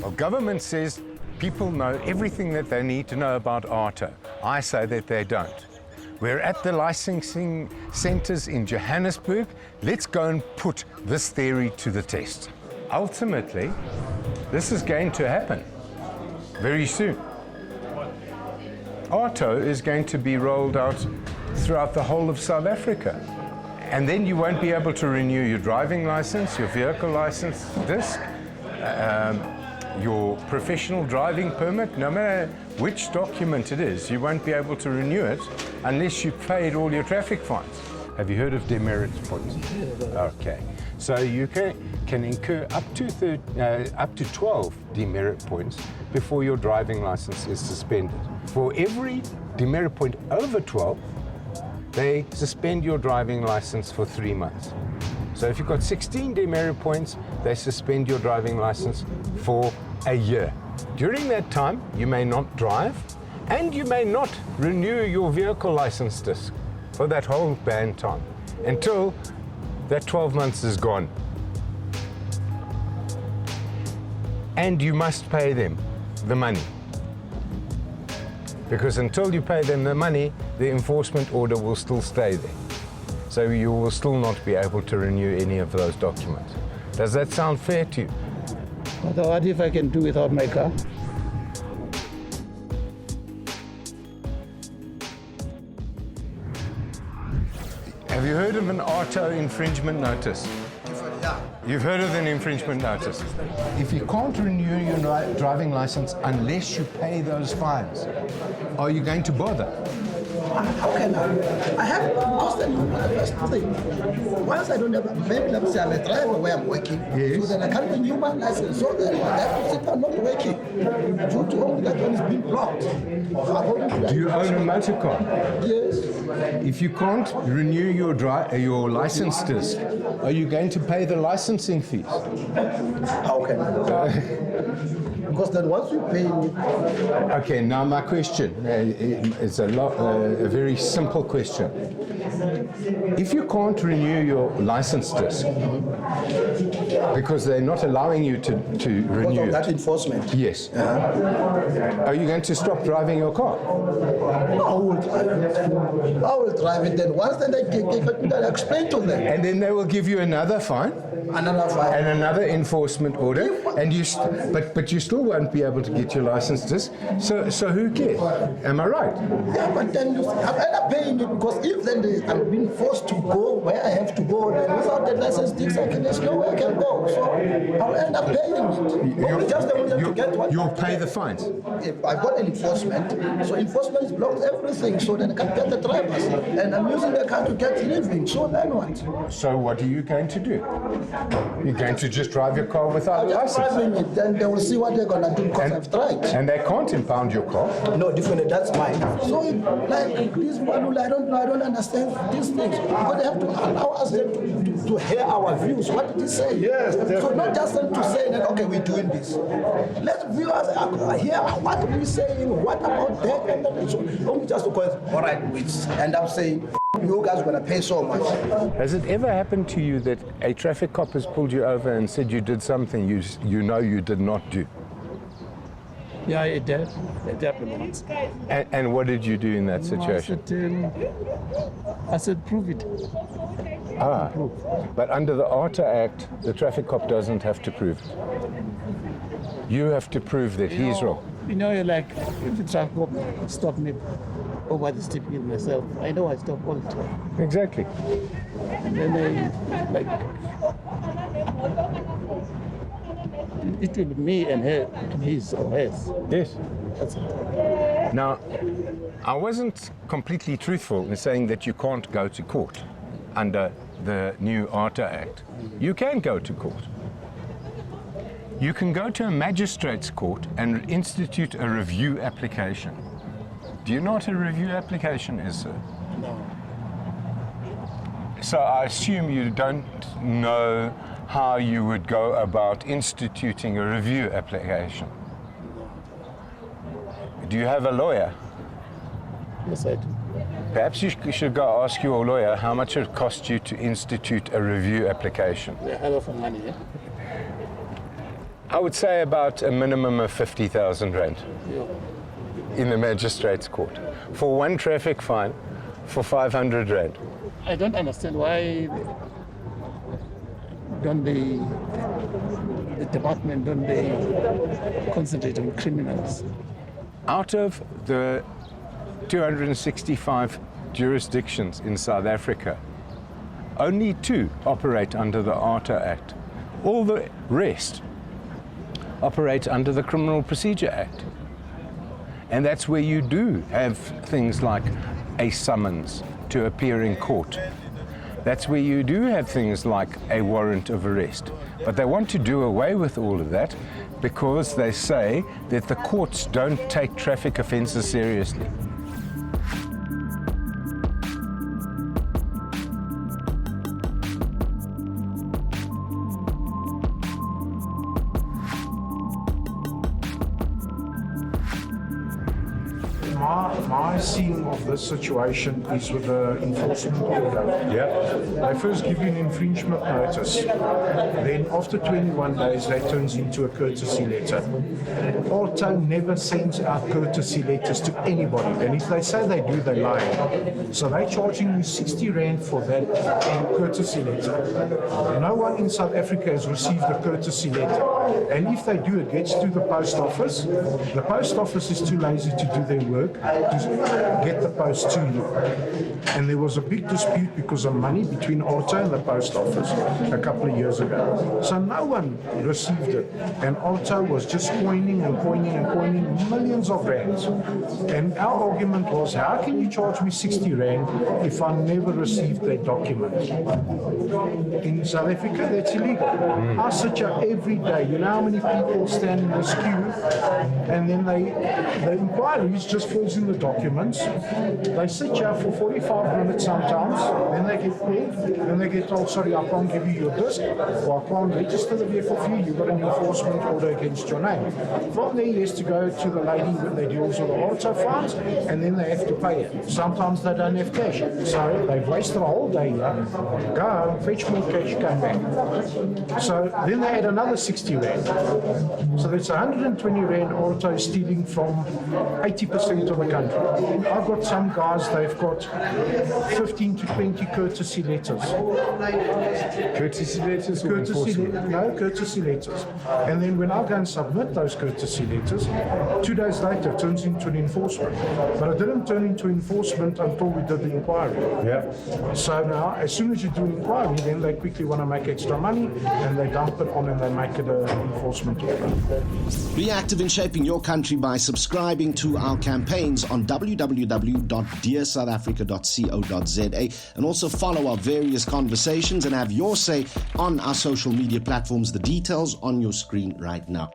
Well, government says people know everything that they need to know about AARTO. I say that they don't. We're at the licensing centers in Johannesburg. Let's go and put this theory to the test. Ultimately, this is going to happen very soon. AARTO is going to be rolled out throughout the whole of South Africa. And then you won't be able to renew your driving license, your vehicle license disc, your professional driving permit, no matter which document it is, you won't be able to renew it unless you've paid all your traffic fines. Have you heard of demerit points? Okay. So you can incur up to 12 demerit points before your driving license is suspended. For every demerit point over 12, they suspend your driving license for 3 months. So if you've got 16 demerit points, they suspend your driving license for a year. During that time, you may not drive, and you may not renew your vehicle license disc for that whole ban time until that 12 months is gone. And you must pay them the money. Because until you pay them the money, the enforcement order will still stay there. So you will still not be able to renew any of those documents. Does that sound fair to you? But what if I can do without my car? Have you heard of an AARTO infringement notice? You've heard of an infringement notice. If you can't renew your driving license unless you pay those fines, are you going to bother? How can I have, because then first thing, once I don't have, maybe let me say I'm a driver where I'm working, Yes. so then I can't renew my license, so then I have to sit I'm not working, due to only that one is being blocked. Do you own a motor car? Yes. If you can't renew your license disc, are you going to pay the licensing fees? How can I? Because then once you pay me, Okay, now my question is a very simple question. If you can't renew your license disc because they're not allowing you to because renew of that it, enforcement, yes, are you going to stop driving your car? I will drive it. I will drive it. Then once then I explain to them. And then they will give you another fine Another fine. and another enforcement order, and but you still won't be able to get your license disc. So who cares? Am I right? Yeah, but then I'm end up paying it because if then I'm being forced to go where I have to go, then without the license disc, there's nowhere I can go. So I'll end up paying it. Only just the to get what. You'll pay the fines. If I've got an enforcement, so enforcement blocks everything, so then I can't get the drivers. And I'm using the car to get living, so then what? So what are you going to do? You're going to just drive your car without I'm a just license? driving it, then they will see what they're going to do because I've tried. And they can't impound your car. No, different, that's mine. So, like, these people, I don't understand these things. Because they have to allow us to hear our views. What did he say? Yes, So not just them to say that, okay, we're doing this. Let's viewers hear what we're saying, what about that, and that. So don't just because, all right, we end up saying, you guys are going to pay so much. Has it ever happened to you that a traffic cop has pulled you over and said you did something you know you did not do? Yeah, it did. It happened once. And what did you do in that situation? I said, prove it. But under the AARTO Act, the traffic cop doesn't have to prove it. You have to prove that he's wrong. You know, like, if the traffic cop stop me over the stepping myself, I know I stop all the time. Exactly. And then it will be me and her, and his or hers. Yes. That's it. Now, I wasn't completely truthful in saying that you can't go to court under the new AARTO Act. You can go to court. You can go to a magistrate's court and institute a review application. Do you know what a review application is, sir? No. So I assume you don't know how you would go about instituting a review application. Do you have a lawyer? Yes, I do. Perhaps you should go ask your lawyer how much it cost you to institute a review application. A hell of a money, eh? I would say about a minimum of 50,000 rand Yeah. in the magistrate's court for one traffic fine for 500 rand. I don't understand why don't the department, don't they concentrate on criminals? Out of the 265 jurisdictions in South Africa, only 2 operate under the AARTO Act. All the rest operate under the Criminal Procedure Act. And that's where you do have things like a summons to appear in court. That's where you do have things like a warrant of arrest. But they want to do away with all of that because they say that the courts don't take traffic offences seriously. My seeing of this situation is with the enforcement order. Yeah. They first give you an infringement notice. Then after 21 days, that turns into a courtesy letter. AARTO never sends out courtesy letters to anybody. And if they say they do, they lie. So they're charging you 60 Rand for that courtesy letter. No one in South Africa has received a courtesy letter. And if they do, it gets to the post office. The post office is too lazy to do their work, to get the post to you. And there was a big dispute because of money between AARTO and the post office a couple of years ago. So no one received it. And AARTO was just coining and coining and coining millions of rands. And our argument was, how can you charge me 60 Rand if I never received that document? In South Africa, that's illegal. I sit here every day. You know how many people stand in this queue, and then the inquiries just fills in the documents. They sit here for 45 minutes sometimes, then they get paid, then they get told, sorry, I can't give you your disc, or I can't register the vehicle for you, you've got an enforcement order against your name. From there, he has to go to the lady when they deals with the AARTO fines, and then they have to pay it. Sometimes they don't have cash, so they've wasted a whole day here, go home, fetch more cash, come back. So then they add another 60 Rand. So that's 120 Rand AARTO stealing from 80% of the country. I've got some guys, they've got 15 to 20 courtesy letters. Courtesy letters or enforcement? No, courtesy letters. And then when I go and submit those courtesy letters, 2 days later it turns into an enforcement. But it didn't turn into enforcement until we did the inquiry. Yeah. So now, as soon as you do an inquiry, then they quickly want to make extra money and they dump it on and they make it an enforcement order. Be active in shaping your country by subscribing to our campaigns on www.dearsouthafrica.co.za and also follow our various conversations and have your say on our social media platforms. The details on your screen right now.